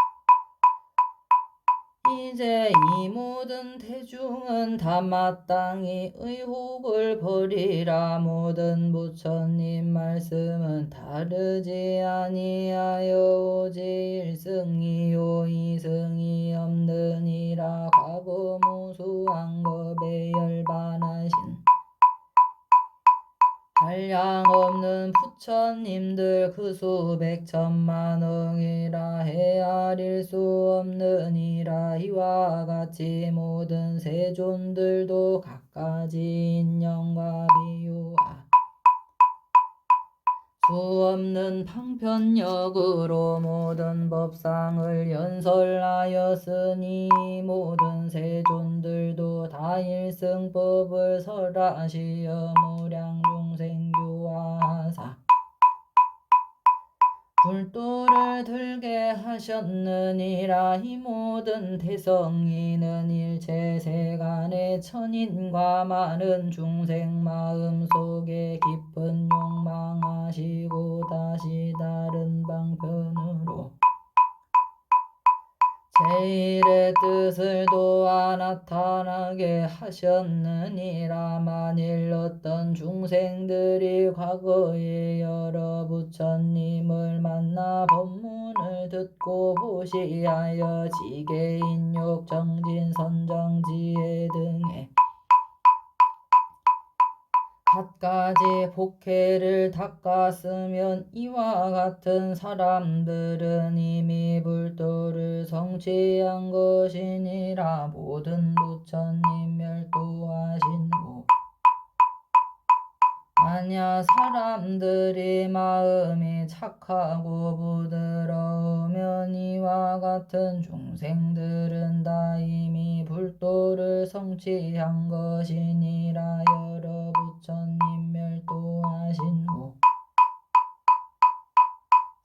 이제 이 모든 대중은 다 마땅히 의혹을 버리라. 모든 부처님 말씀은 다르지 아니하여 오직 일승이요 이승이 없느니라. 과거 무수한 겁에 열반하신 한량없는 부처님들 그 수백 천만억이라 헤아릴 수 없느니라. 이와 같이 모든 세존들도 각가지 인연과 비유와 수 없는 방편력으로 모든 법상을 연설하였으니 모든 세존들도 다 일승법을 설하시어 무량 중생 교화하사 불도를 들게 하셨느니라. 이 모든 대성이는 일체 세간의 천인과 많은 중생 마음속에 깊은 욕망하시고 다시 다른 방편으로 제1의 뜻을 도와 나타나게 하셨느니라. 만일 어떤 중생들이 과거에 여러 부처님을 만나 법문을 듣고 보시하여 지계인욕 정진 선정지혜 등에 갖가지 복해를 닦았으면 이와 같은 사람들은 이미 불도를 성취한 것이니라. 모든 부처님 멸도하신 후 만약 사람들이 마음이 착하고 부드러우면 이와 같은 중생들은 다 이미 불도를 성취한 것이니라. 여러 부처님 멸도하신 후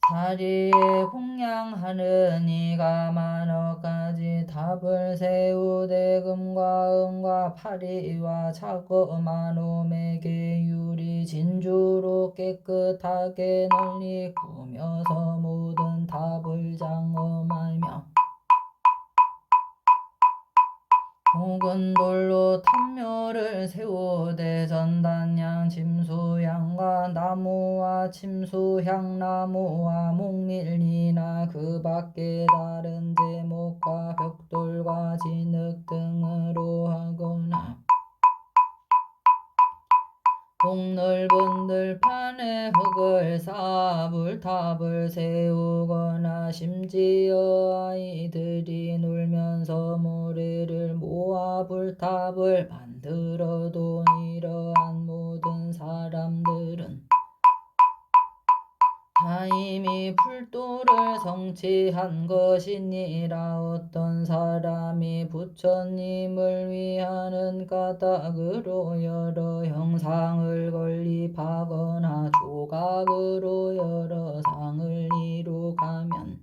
사리에 공양하는 이가 만억 가지 답을 세우되 금과 은과 파리와 자그마한 오메게 유리 진주로 깨끗하게 널리 꾸며서 모든 답을 장엄하며 혹은 돌로 탐묘를 세우되 전단향 침수향과 나무와 침수향나무와 목밀이나 그 밖에 다른 제목과 벽돌과 진흙 등으로 하거나 폭넓은 들판에 흙을 쌓아 불탑을 세우거나 심지어 아이들이 놀면서 모래를 모아 불탑을 만들어도 이러한 모든 사람들은 다 이미 불도를 성취한 것이니라. 어떤 사람이 부처님을 위하는 까닭으로 여러 형상을 건립하거나 조각으로 여러 상을 이루가면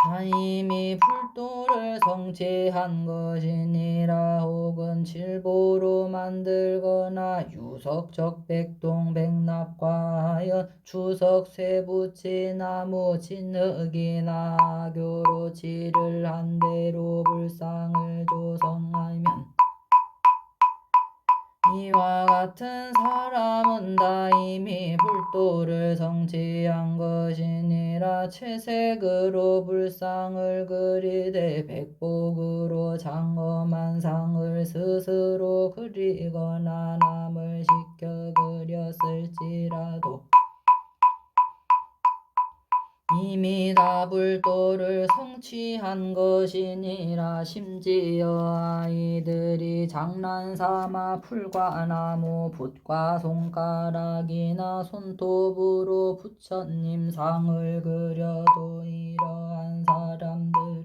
다 이미 불도를 성취한 것이니라. 혹은 칠보로 만들거나 유석 적백동 백납과 하연 주석 쇠붙이 나무 진흙이나 악교로 칠을 한 대로 불상을 조성하면 이와 같은 사람은 다 이미 불도를 성취한 것이니라. 채색으로 불상을 그리되 백복으로 장엄한 상을 스스로 그리거나 남을 시켜 그렸을지라도 이미 다 불도를 성취한 것이니라. 심지어 아이들이 장난삼아 풀과 나무 붓과 손가락이나 손톱으로 부처님 상을 그려도 이러한 사람들은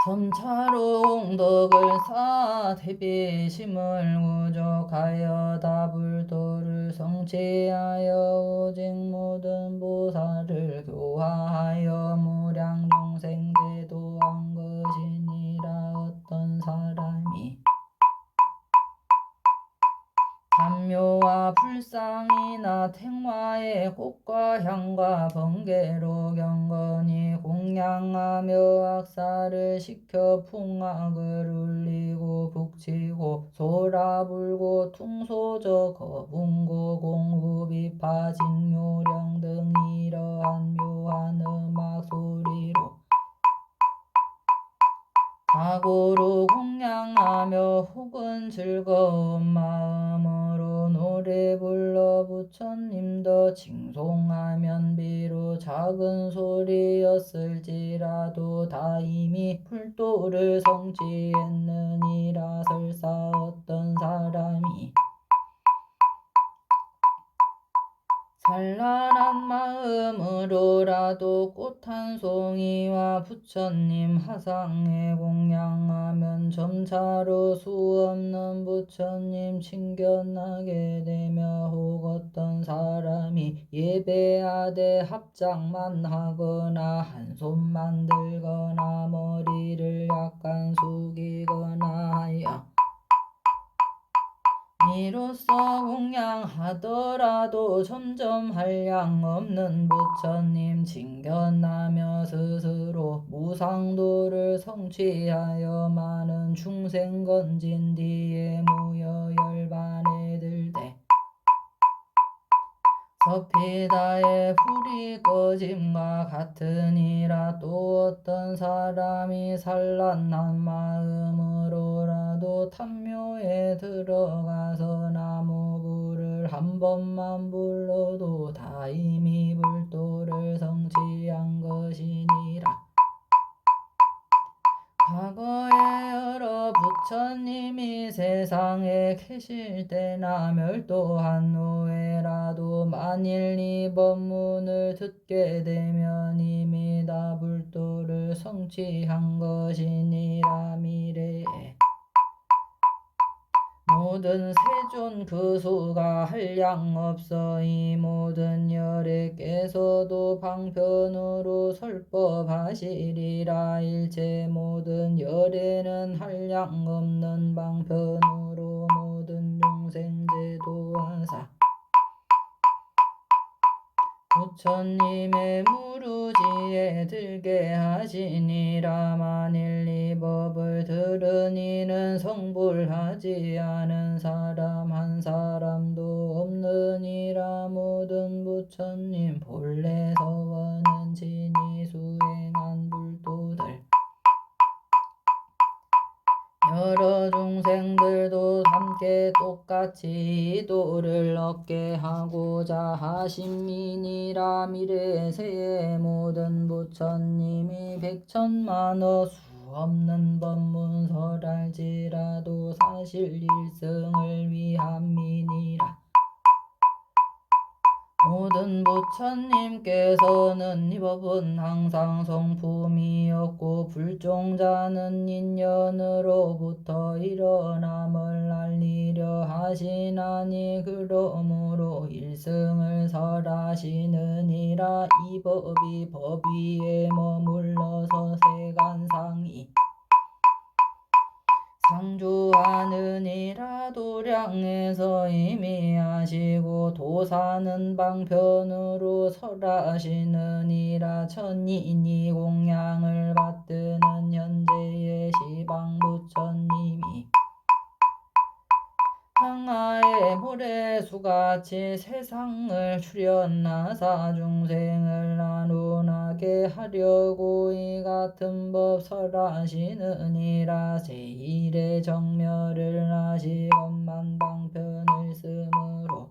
점차로 공덕을 쌓아 대비심을 구족하여 다 불도를 성취하여 오직 모든 보살을 교화하여 무량중생 제도한 것이니라. 어떤 사람이 담묘와 불상이나 택마의 꽃과 향과 번개로 경건히 공양하며 악사를 시켜 풍악을 울리고 북치고 소라불고 퉁소저 거분고 공후 비파 직묘령 등 이러한 묘한 음악 소리로 각오로 공양하며 혹은 즐거운 마음으로 노래 불러 부처님도 칭송하면 비록 작은 소리였을지라도 다 이미 불도를 성취했느니라. 설사 어떤 사람이 찬란한 마음으로라도 꽃 한 송이와 부처님 화상에 공양하면 점차로 수없는 부처님 친견나게 되며 혹 어떤 사람이 부처님이 예배하되 합장만 하거나 한 손만 들거나 머리를 약간 숙이거나 하여 이로써 공양하더라도 점점 한량 없는 부처님 징견하며 스스로 무상도를 성취하여 많은 중생 건진 뒤에 무여 열반에 들되 서피다의 불이 꺼짐과 같으니라. 또 어떤 사람이 산란한 마음으로라도 탐묘에 들어가서 나무불을 한 번만 불러도 다 이미 불도를 성취한 것이니라. 과거에 여러 부처님이 세상에 계실 때나 멸도한 후에라도 만일 이 법문을 듣게 되면 이미 다 불도를 성취한 것이니라. 미래에 모든 세존 그 수가 한량 없어 이 모든 열애께서도 방편으로 설법하시리라. 일체 모든 열애는 한량 없는 방편으로 모든 중생 제도하사 부처님의 무루지에 들게 하시니라. 만일 이 법을 들은 이는 성불하지 않은 사람 한 사람도 없느니라. 모든 부처님 본래 서원은 진이 수행한 불도들 여러 중생들도 함께 똑같이 이 도를 얻게 하고자 하심이니라. 미래세의 모든 부처님이 백천만억 수 없는 법문설할지라도 사실 일승을 위함이니라. 모든 부처님께서는 이 법은 항상 성품이었고 불종자는 인연으로부터 일어남을 알리려 하시나니 그러므로 일승을 설하시느니라. 이 법이 법 위에 머물러서 세간상이 상주하느니라. 도량에서 이미 하시고 도사는 방편으로 설하시느니라. 천인이 공양을 받드는 현재의 시방부처님이 항아의 모래수같이 세상을 출현하사 중생을 안온하게 하려고 이 같은 법 설하시느니라. 제1의 정멸을 하시건만 방편을 쓰므로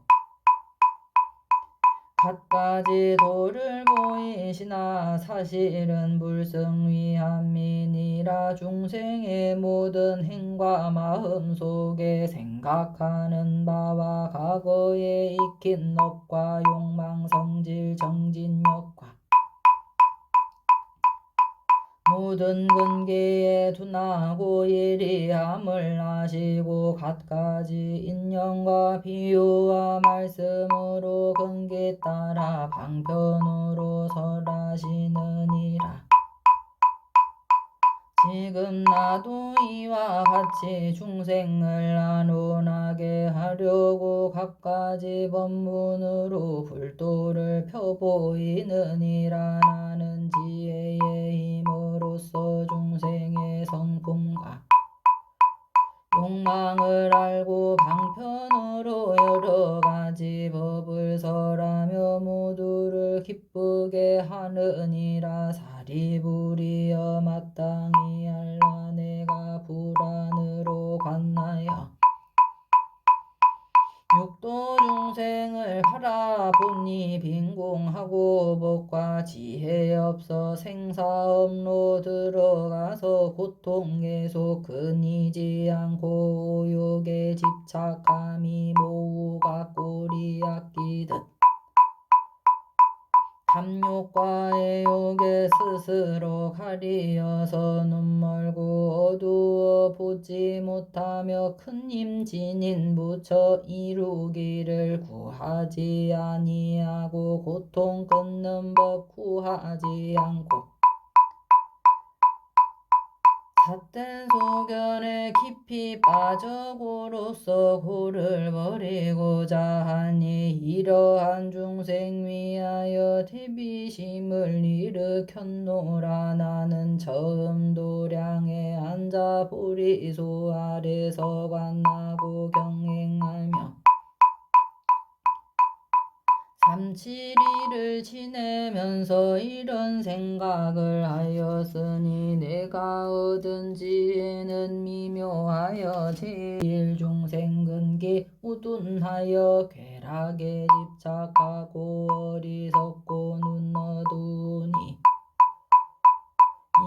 갖가지 도를 보이시나 사실은 불승위함이니라. 중생의 모든 행과 마음 속에 생각하는 바와 과거에 익힌 업과 욕망 성질 정진욕과 모든 근기에 둔하고 예리함을 하시고 갖가지 인연과 비유와 말씀으로 근기 따라 방편으로 설하시느니라. 지금 나도 이와 같이 중생을 안온하게 하려고 갖가지 법문으로 불도를 펴보이느니라. 나는 지혜의 힘으로써 중생의 성품과 욕망을 알고 방편으로 여러 가지 법을 설하며 모두를 기쁘게 하느니라. 사리부리여 마땅히 알라. 내가 불안으로 관하여 육도 중생을 바라보니 빈궁하고 법과 지혜 없어 생사업로 들어가서 고통 계속 끊이지 않고 오욕에 집착함이 모우가 꼬리 아끼듯 삼욕과의 욕에 스스로 가리어서 눈멀고 어두워 보지 못하며 큰 힘 지닌 부처 이루기를 구하지 아니하고 고통 끊는 법 구하지 않고 삿된 소견에 깊이 빠져 고로써 고를 버리고자 하니 이러한 중생 위하여 대비심을 일으켰노라. 나는 처음 도량에 앉아 보리소 아래서 관하고 경행하며 3-7일을 지내면서 이런 생각을 하였으니 내가 얻은 지혜는 미묘하여 제일 중생 근기 우둔하여 쾌락에 집착하고 어리석고 눈 어두우니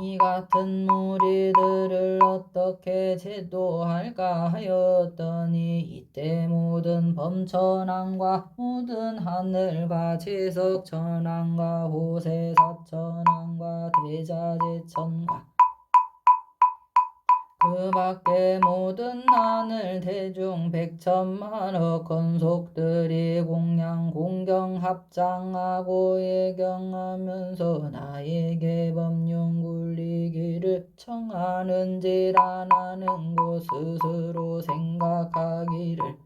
이 같은 무리들을 어떻게 제도할까 하였더니 이때 모든 범천왕과 모든 하늘과 제석천왕과 호세사천왕과 대자재천과 그 밖에 모든 하늘 대중 백천만억 건속들이 공양 공경 합장하고 예경하면서 나에게 법륜 굴리기를 청하는지라. 나는 곧 스스로 생각하기를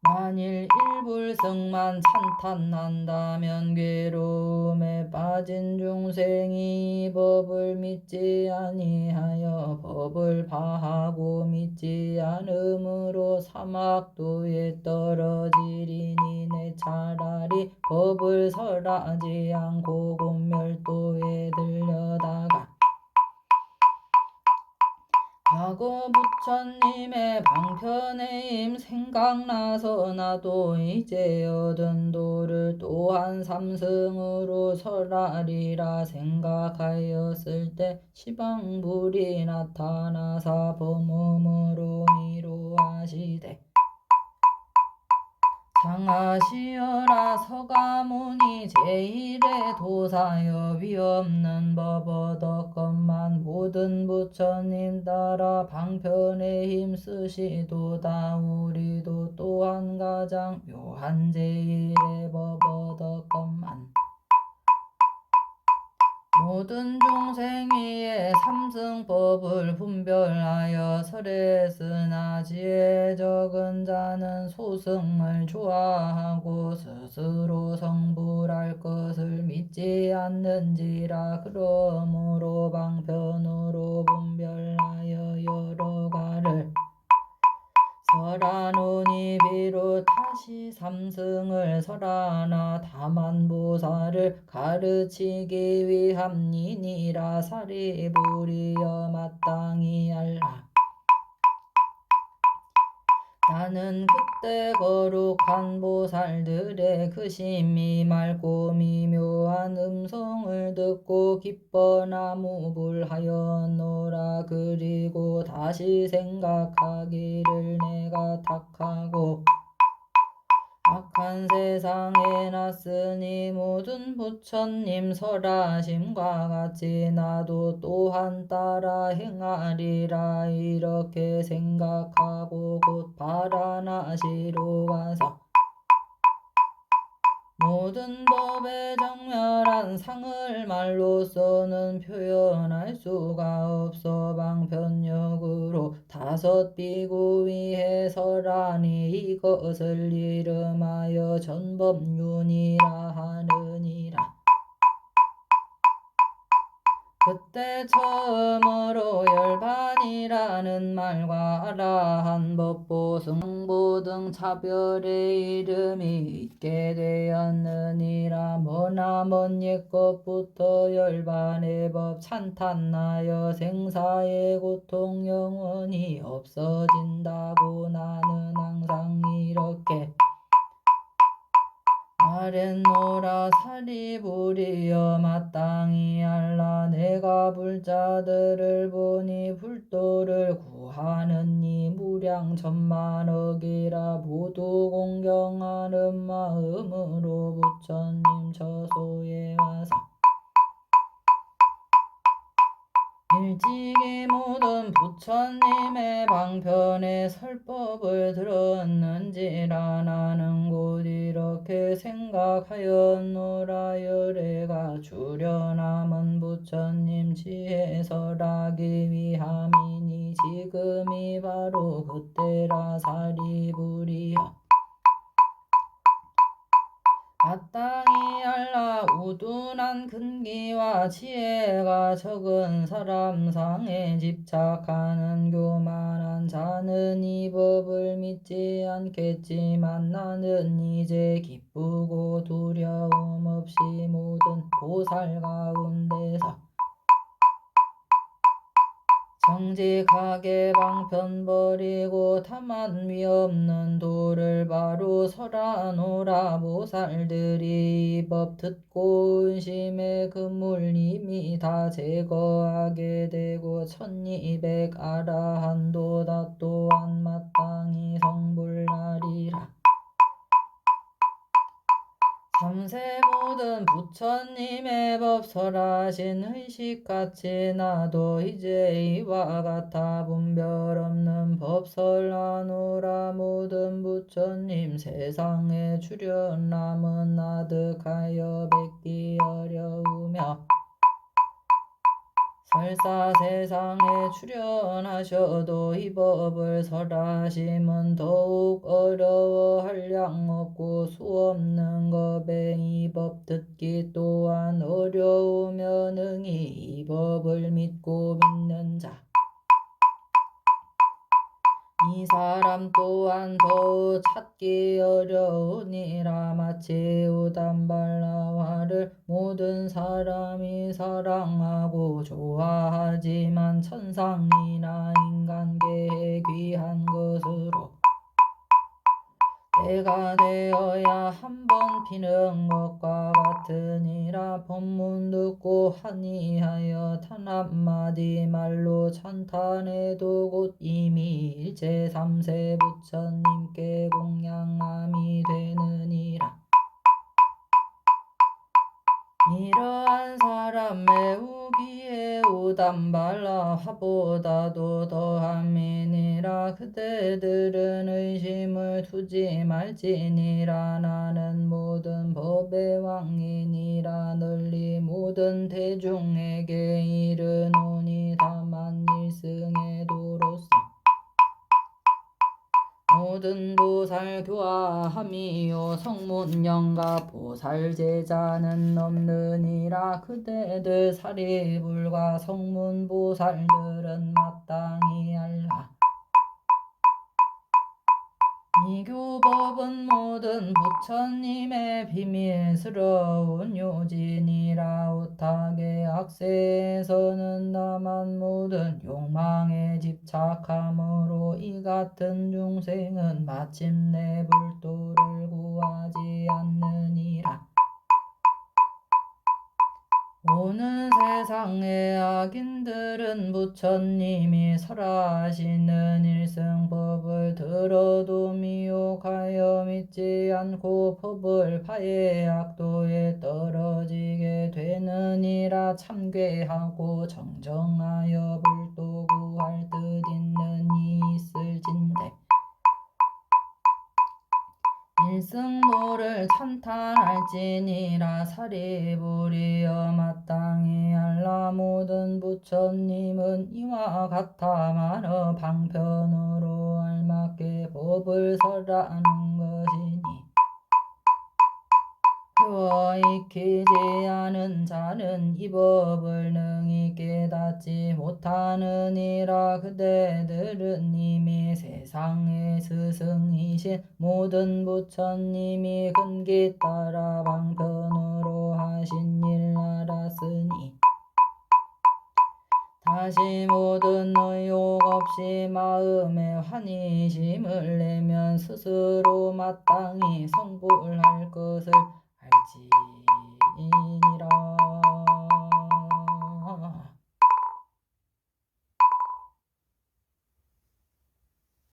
만일 일불승만 찬탄난다면 괴로움에 빠진 중생이 이 법을 믿지 아니하여 법을 파하고 믿지 않음으로 사막도에 떨어지리니 내 차라리 법을 설하지 않고 곤멸도에 들려다가 과거 부처님의 방편의 힘 생각나서 나도 이제 얻은 도를 또한 삼승으로 설하리라 생각하였을 때 시방불이 나타나사 범음으로 미로하시되 장하시어라. 서가모니 제1의 도사여 위없는 법 얻었건만 모든 부처님 따라 방편에 힘쓰시도다. 우리도 또한 가장 묘한 제1의 법 얻었건만 모든 중생 위에 삼승법을 분별하여 설했으나 지혜 적은 자는 소승을 좋아하고 스스로 성불할 것을 믿지 않는지라. 그러므로 방편으로 분별하여 여러 가를 설하노니 비록 다시 삼승을 설하나 다만 보살을 가르치기 위함이니라. 사리부리여 마땅히 알라. 나는 그때 거룩한 보살들의 그 심이 맑고 미묘한 음성을 듣고 기뻐 나무불하였노라. 그리고 다시 생각하기를 내가 탁하고 악한 세상에 났으니 모든 부처님 설하심과 같이 나도 또한 따라 행하리라. 이렇게 생각하고 곧 바라나시로 가서 모든 법의 정멸한 상을 말로서는 표현할 수가 없어 방편역으로 5 비구 위에 설하니 이것을 이름하여 전법륜이라 하느니라. 그때 처음으로 열반이라는 말과 아라한 법보 승보 등 차별의 이름이 있게 되었느니라. 머나 먼 옛것부터 열반의 법 찬탄하여 생사의 고통 영원히 없어진다고 나는 항상 이렇게 말했노라. 사리부리여 마땅히 알라. 내가 불자들을 보니 불도를 구하는 이 무량 천만억이라 모두 공경하는 마음으로 부처님 저소에 와서 일찍이 모든 부처님의 방편에 설법을 들었는지라 나는 곧 이렇게 생각하였노라. 열애가 주려남은 부처님 지혜 설하기 위함이니 지금이 바로 그때라. 사리부리여 마땅히 알라. 우둔한 근기와 지혜가 적은 사람 상에 집착하는 교만한 자는 이 법을 믿지 않겠지만 나는 이제 기쁘고 두려움 없이 모든 보살 가운데서 정직하게 방편 버리고 다만 위없는 도를 바로 설하노라. 보살들이 이 법 듣고 은심의 그물 이미 다 제거하게 되고 1200 아라한도다 또한 마땅히 성불하리라. 삼세 모든 부처님의 법 설하신 의식같이 나도 이제 이와 같아 분별 없는 법 설하노라. 모든 부처님 세상에 출현남은 아득하여 뵙기 어려우며 설사 세상에 출현하셔도 이 법을 설하심은 더욱 어려워 한량 없고 수없는 겁에 이 법 듣기 또한 어려우며 능히 이 법을 믿고 믿는 자 이 사람 또한 더욱 찾기 어려우니라. 마치 우담발라화를 모든 사람이 사랑하고 좋아하지만 천상이나 인간계에 귀한 것으로 때가 되어야 한 번 피는 것과 같으니라. 법문 듣고 하니하여 단 한마디 말로 찬탄해도 곧 이미 일체 삼세 부처님께 공양함이 되느니라. 이러한 사람 매우 귀해우담발라 화보다도 더함이니라. 그대들은 의심을 두지 말지니라. 나는 모든 법의 왕이니라. 널리 모든 대중에게 이르노니 다만 일승의 도로서 모든 보살 교화함이요 성문영가 보살 제자는 없느니라. 그대들 사리불과 성문보살들은 마땅히 알라. 이 교법은 모든 부처님의 비밀스러운 요진이라. 오탁의 악세에서는 다만 모든 욕망에 집착함으로 이 같은 중생은 마침내 불도를 구하지 않느니라. 오는 세상의 악인들은 부처님이 설하시는 일승법을 들어도 미혹하여 믿지 않고 법을 파해 악도에 떨어지게 되느니라. 참괴하고 정정하여 불도 구할 뜻 있는 이 있을진대 일승도를 찬탄할지니라. 사리부리여 마땅히 알라. 모든 부처님은 이와 같아 많은 방편으로 알맞게 법을 설하는 것이니 익히지 않은 자는 이 법을 능히 깨닫지 못하느니라. 그대들은 이미 세상의 스승이신 모든 부처님이 근기 따라 방편으로 하신 일 알았으니 다시 모든 의욕 없이 마음에 환희심을 내면 스스로 마땅히 성불할 것을 알지니라.